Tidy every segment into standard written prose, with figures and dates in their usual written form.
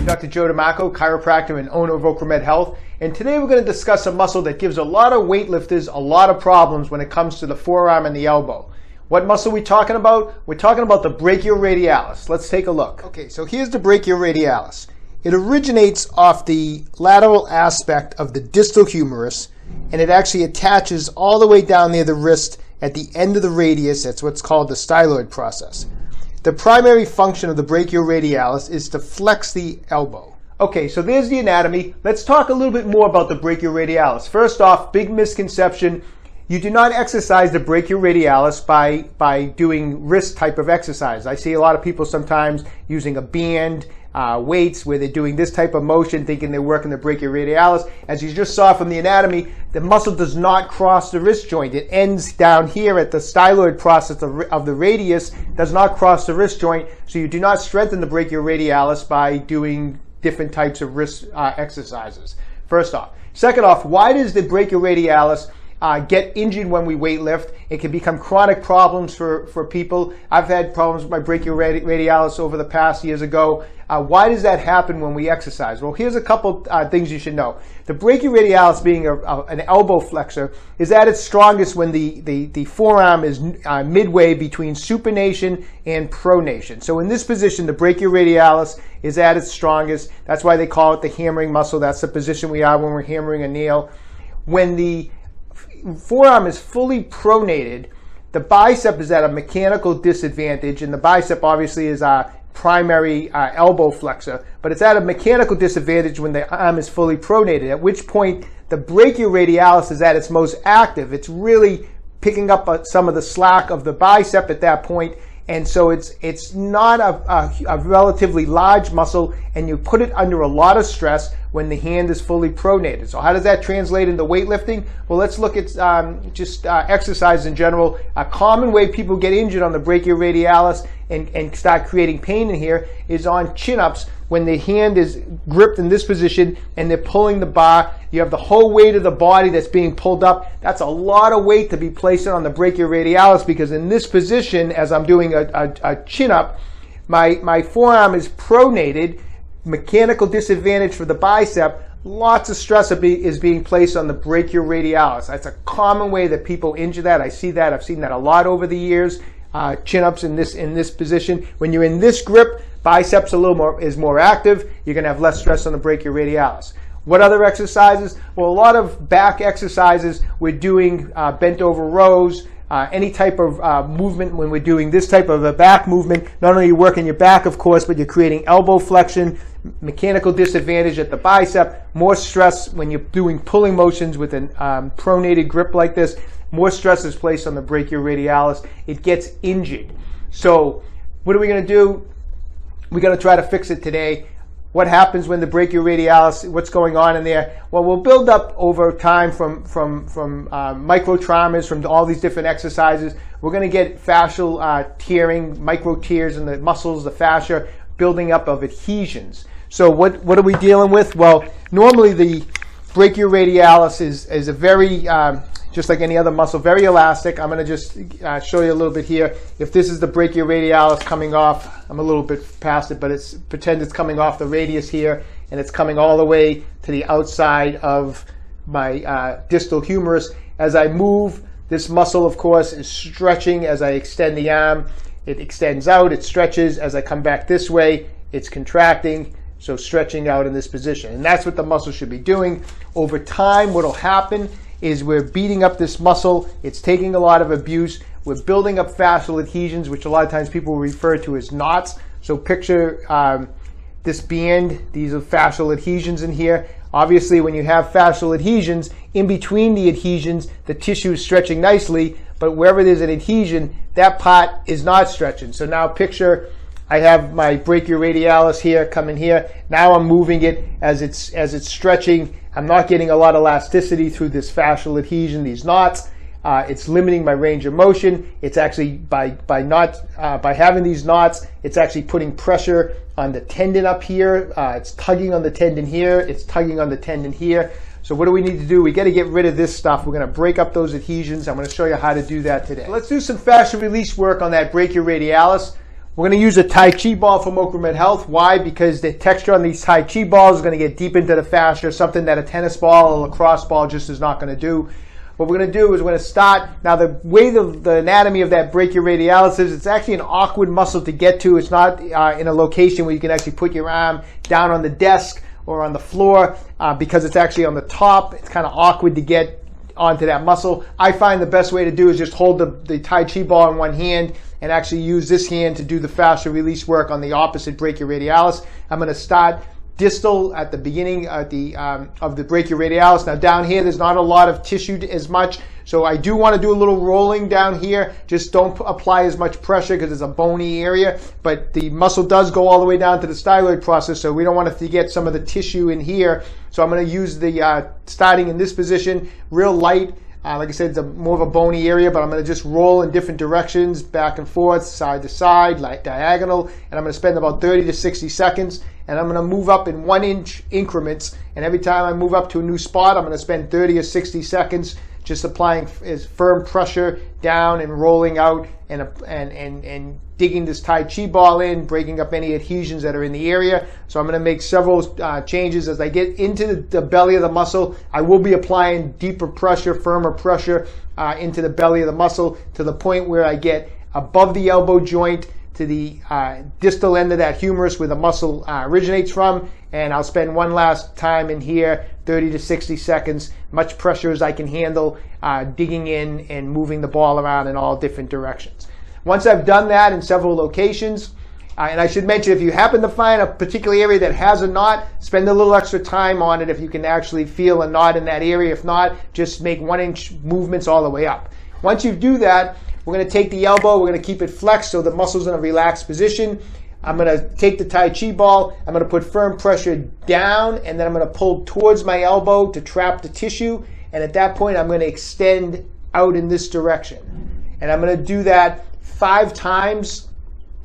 Dr. Joe DeMarco, chiropractor and owner of OcraMed Health, and today we're going to discuss a muscle that gives a lot of weightlifters a lot of problems when it comes to the forearm and the elbow. What muscle are we talking about? We're talking about the brachioradialis. Let's take a look. Okay, so here's the brachioradialis. It originates off the lateral aspect of the distal humerus, and it actually attaches all the way down near the wrist at the end of the radius. That's what's called the styloid process. The primary function of the brachioradialis is to flex the elbow. Okay, so there's the anatomy. Let's talk a little bit more about the brachioradialis. First off, big misconception. You do not exercise the brachioradialis by doing wrist type of exercise. I see a lot of people sometimes using a band, weights, where they're doing this type of motion thinking they're working the brachioradialis. As you just saw from the anatomy, the muscle does not cross the wrist joint. It ends down here at the styloid process of the radius, does not cross the wrist joint, so you do not strengthen the brachioradialis by doing different types of wrist exercises, first off. Second off, why does the brachioradialis get injured when we weight lift? It can become chronic problems for people. I've had problems with my brachioradialis over the past years ago. Why does that happen when we exercise? Well, here's a couple things you should know. The brachioradialis, being an elbow flexor, is at its strongest when the forearm is midway between supination and pronation. So in this position, the brachioradialis is at its strongest. That's why they call it the hammering muscle. That's the position we are when we're hammering a nail. When the forearm is fully pronated, the bicep is at a mechanical disadvantage, and the bicep obviously is our primary elbow flexor, but it's at a mechanical disadvantage when the arm is fully pronated, at which point the brachioradialis is at its most active. It's really picking up some of the slack of the bicep at that point, and so it's not a relatively large muscle, and you put it under a lot of stress when the hand is fully pronated. So how does that translate into weightlifting? Well, let's look at just exercise in general. A common way people get injured on the brachioradialis and start creating pain in here is on chin-ups, when the hand is gripped in this position and they're pulling the bar. You have the whole weight of the body that's being pulled up. That's a lot of weight to be placing on the brachioradialis, because in this position, as I'm doing a chin-up, my forearm is pronated, mechanical disadvantage for the bicep. Lots of stress is being placed on the brachioradialis. That's a common way that people injure that. I see that. I've seen that a lot over the years. Chin-ups in this position. When you're in this grip, biceps is more active. You're going to have less stress on the brachioradialis. What other exercises? Well, a lot of back exercises. We're doing bent over rows. Any type of movement when we're doing this type of a back movement. Not only are you working your back, of course, but you're creating elbow flexion, mechanical disadvantage at the bicep, more stress when you're doing pulling motions with an pronated grip like this. More stress is placed on the brachioradialis. It gets injured. So what are we going to do? We're going to try to fix it today. What happens when the brachioradialis, what's going on in there? Well, we'll build up over time from microtraumas, from all these different exercises. We're going to get fascial tearing, micro tears in the muscles, the fascia, building up of adhesions. So what are we dealing with? Well, normally the brachioradialis is a very, just like any other muscle, very elastic. I'm going to just show you a little bit here. If this is the brachioradialis coming off, I'm a little bit past it, but pretend it's coming off the radius here, and it's coming all the way to the outside of my distal humerus. As I move, this muscle, of course, is stretching as I extend the arm. It extends out, it stretches. As I come back this way, it's contracting, so stretching out in this position. And that's what the muscle should be doing. Over time, what will happen is we're beating up this muscle. It's taking a lot of abuse. We're building up fascial adhesions, which a lot of times people refer to as knots. So picture this band. These are fascial adhesions in here. Obviously, when you have fascial adhesions, in between the adhesions, the tissue is stretching nicely, but wherever there's an adhesion, that part is not stretching. So now picture I have my brachioradialis here, coming here. Now I'm moving it as it's stretching. I'm not getting a lot of elasticity through this fascial adhesion, these knots. It's limiting my range of motion. It's actually by having these knots, it's actually putting pressure on the tendon up here. It's tugging on the tendon here. It's tugging on the tendon here. So what do we need to do? We got to get rid of this stuff. We're going to break up those adhesions. I'm going to show you how to do that today. Let's do some fascial release work on that brachioradialis. We're going to use a Tai Chi ball from OcraMed Health. Why? Because the texture on these Tai Chi balls is going to get deep into the fascia, something that a tennis ball or lacrosse ball just is not going to do. What we're going to do is we're going to start. Now, the way the anatomy of that brachioradialis is, it's actually an awkward muscle to get to. It's not in a location where you can actually put your arm down on the desk or on the floor because it's actually on the top. It's kind of awkward to get onto that muscle. I find the best way to do is just hold the Tai Chi ball in one hand and actually use this hand to do the fascial release work on the opposite brachioradialis. I'm going to start distal at the beginning of the brachioradialis. Now down here, there's not a lot of tissue as much, so I do want to do a little rolling down here. Just don't apply as much pressure because it's a bony area, but the muscle does go all the way down to the styloid process, so we don't want to get some of the tissue in here. So I'm going to use the, starting in this position, real light. Like I said, it's more of a bony area, but I'm going to just roll in different directions, back and forth, side to side, like diagonal, and I'm going to spend about 30 to 60 seconds, and I'm going to move up in 1 inch increments, and every time I move up to a new spot, I'm going to spend 30 or 60 seconds just applying firm pressure down and rolling out and digging this Tai Chi ball in, breaking up any adhesions that are in the area. So I'm going to make several changes. As I get into the belly of the muscle, I will be applying deeper pressure, firmer pressure into the belly of the muscle to the point where I get above the elbow joint to the distal end of that humerus where the muscle originates from, and I'll spend one last time in here, 30 to 60 seconds, much pressure as I can handle, digging in and moving the ball around in all different directions. Once I've done that in several locations, and I should mention, if you happen to find a particular area that has a knot, spend a little extra time on it if you can actually feel a knot in that area. If not, just make 1 inch movements all the way up. Once you do that, we're going to take the elbow, we're going to keep it flexed so the muscle's in a relaxed position. I'm going to take the Tai Chi ball, I'm going to put firm pressure down, and then I'm going to pull towards my elbow to trap the tissue. And at that point, I'm going to extend out in this direction. And I'm going to do that 5 times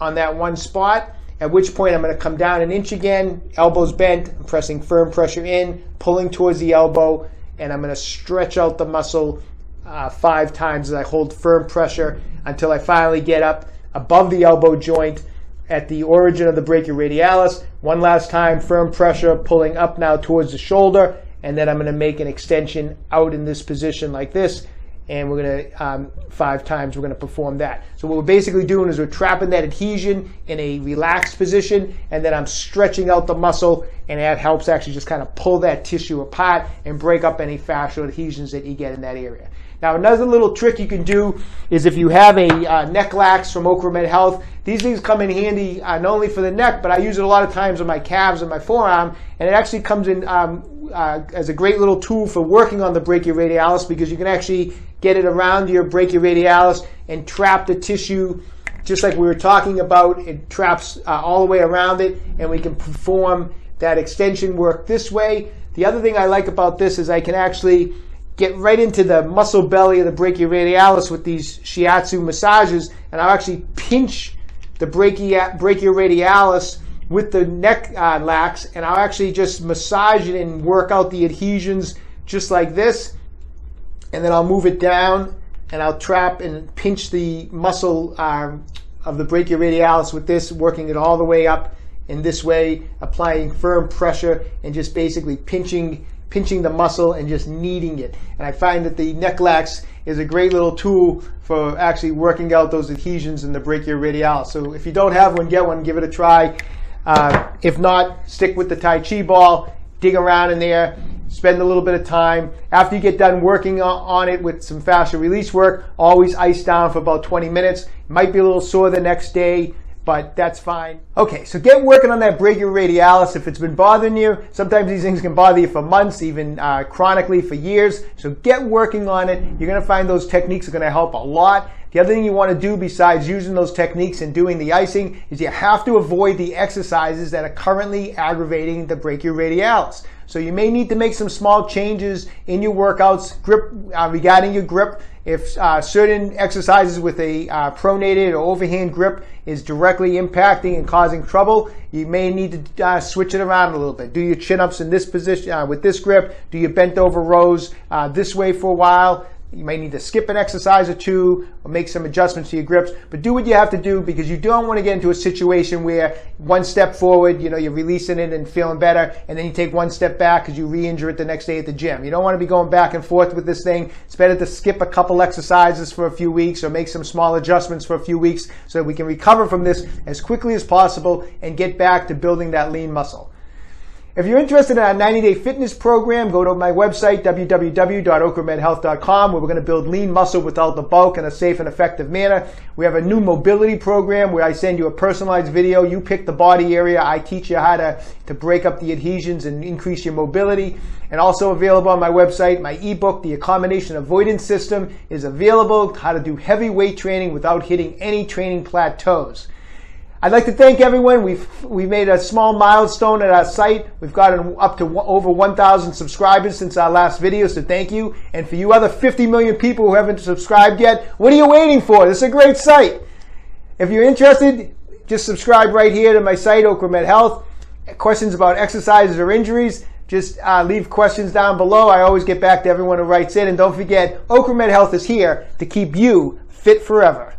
on that one spot, at which point I'm going to come down 1 inch again, elbows bent, I'm pressing firm pressure in, pulling towards the elbow, and I'm going to stretch out the muscle 5 times as I hold firm pressure until I finally get up above the elbow joint at the origin of the brachioradialis. One last time, firm pressure, pulling up now towards the shoulder, and then I'm going to make an extension out in this position like this, and we're going to, 5 times we're going to perform that. So what we're basically doing is we're trapping that adhesion in a relaxed position, and then I'm stretching out the muscle, and that helps actually just kind of pull that tissue apart and break up any fascial adhesions that you get in that area. Now, another little trick you can do is if you have a neck lax from OcraMed Health, these things come in handy not only for the neck, but I use it a lot of times on my calves and my forearm, and it actually comes in as a great little tool for working on the brachioradialis, because you can actually get it around your brachioradialis and trap the tissue just like we were talking about. It traps all the way around it, and we can perform that extension work this way. The other thing I like about this is I can actually get right into the muscle belly of the brachioradialis with these shiatsu massages, and I'll actually pinch the brachioradialis with the neck lax, and I'll actually just massage it and work out the adhesions just like this, and then I'll move it down and I'll trap and pinch the muscle of the brachioradialis with this, working it all the way up in this way, applying firm pressure and just basically pinching the muscle and just kneading it. And I find that the neck lax is a great little tool for actually working out those adhesions in the brachioradialis. So if you don't have one, get one, give it a try. If not, stick with the Tai Chi ball, dig around in there, spend a little bit of time. After you get done working on it with some fascial release work, always ice down for about 20 minutes. It might be a little sore the next day, but that's fine. Okay, so get working on that brachioradialis if it's been bothering you. Sometimes these things can bother you for months, even chronically for years. So get working on it. You're going to find those techniques are going to help a lot. The other thing you want to do besides using those techniques and doing the icing is you have to avoid the exercises that are currently aggravating the brachioradialis. So you may need to make some small changes in your workouts regarding your grip. If certain exercises with a pronated or overhand grip is directly impacting and causing trouble, you may need to switch it around a little bit. Do your chin-ups in this position with this grip. Do your bent over rows this way for a while. You might need to skip an exercise or two or make some adjustments to your grips, but do what you have to do because you don't want to get into a situation where one step forward, you're releasing it and feeling better, and then you take one step back because you re-injure it the next day at the gym. You don't want to be going back and forth with this thing. It's better to skip a couple exercises for a few weeks or make some small adjustments for a few weeks so that we can recover from this as quickly as possible and get back to building that lean muscle. If you're interested in our 90-day fitness program, go to my website, www.OcraMedHealth.com, where we're going to build lean muscle without the bulk in a safe and effective manner. We have a new mobility program where I send you a personalized video. You pick the body area. I teach you how to break up the adhesions and increase your mobility. And also available on my website, my ebook, The Accommodation Avoidance System, is available, how to do heavy weight training without hitting any training plateaus. I'd like to thank everyone. We've made a small milestone at our site. We've gotten up to over 1,000 subscribers since our last video, so thank you. And for you other 50 million people who haven't subscribed yet, what are you waiting for? This is a great site. If you're interested, just subscribe right here to my site, OcraMed Health. Questions about exercises or injuries, just leave questions down below. I always get back to everyone who writes in. And don't forget, OcraMed Health is here to keep you fit forever.